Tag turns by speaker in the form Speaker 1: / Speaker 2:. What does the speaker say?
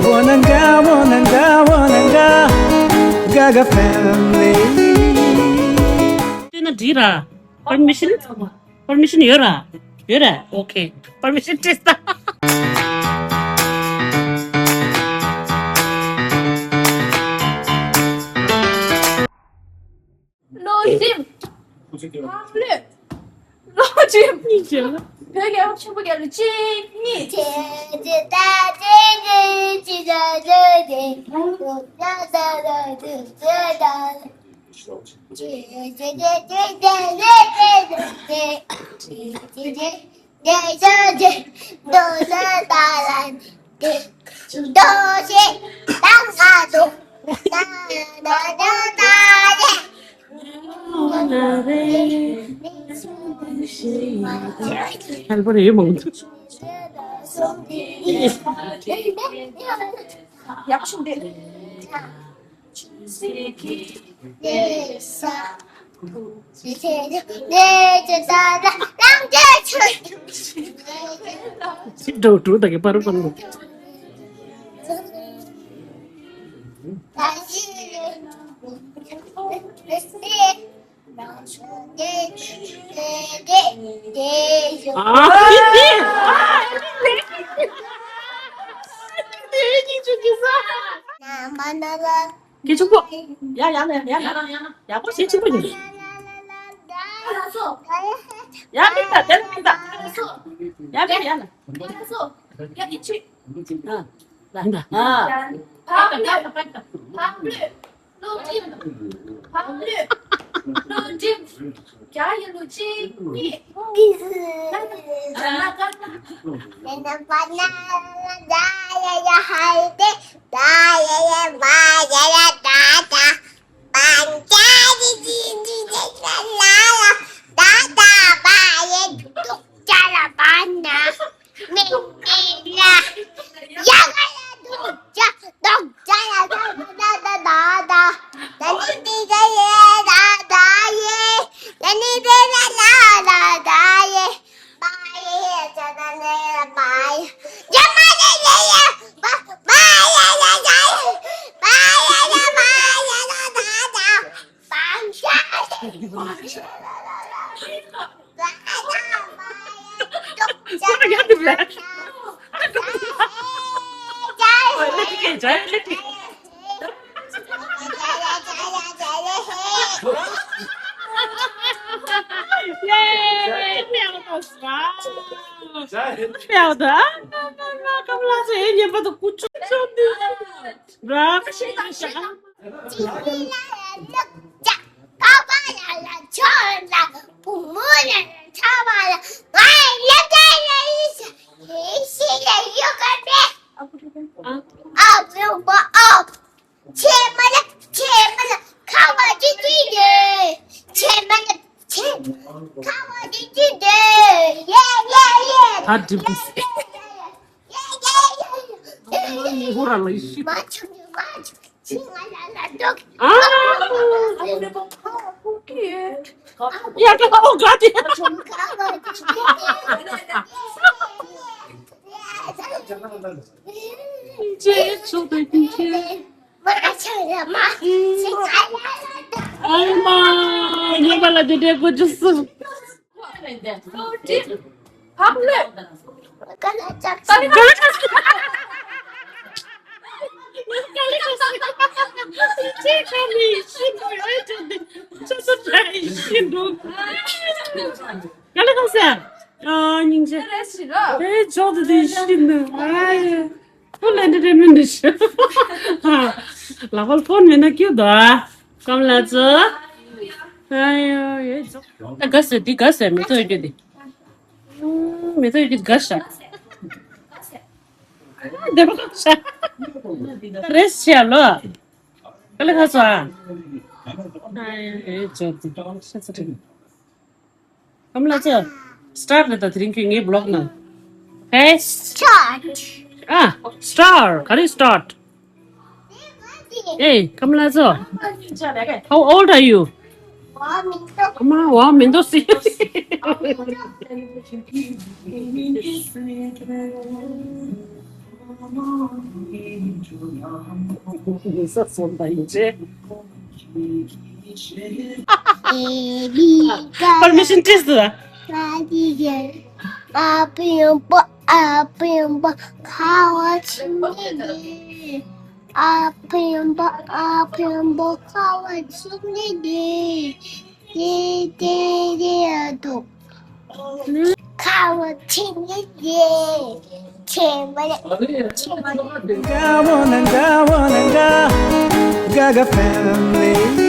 Speaker 1: 원한가 Gaga family
Speaker 2: Tina Dira. Permission Yura. Yura. Okay. Permission Tista.
Speaker 3: 로짐! hamlet! 로짐! 벽에 혹시보게 루짐이!
Speaker 2: 할머니 이 먹는
Speaker 3: 약신데
Speaker 2: Đâu trú tại cái baru baru. Cái chúng bộ. Ya có gì chúng bộ nhỉ? Ya minta. Ya.
Speaker 3: 야 이치
Speaker 2: Minta.
Speaker 3: hamlet 로짐 야야 로짐이
Speaker 2: Mèo đó, không lo gì nhưng mà tôi cút chút đi. Ra cái gì đó. Hadi biz. Buralı işi. Ya kan oh gak dia. Alma, ini malah jadi aku justru.
Speaker 3: 로짐 hamlet 스트레스라
Speaker 2: 저도 되시는. 아유, 폴란드 되면 되시. 라발 폰 맨날 끼우다. 깜라죠? 아유, 얘 저. 나 갔어, 네 갔어, 몇 살 이제? 몇 살 이제 갔어? 내가 갔어. 레스치알로. 그래 갔어. 아유, 저. 깜라죠? Start with the drinking a block now. Hey, star. Can you start? Hey, 깜라죠? How old are you? 엄마 와 멘도스 있었어, 나 이제.
Speaker 4: Ebiga
Speaker 2: Permission test.
Speaker 4: 나디게 아프연보 가와치니디 아프연보 가와치니디 디디디아도 가와치니디 제발
Speaker 1: Gawananga, Gaga family.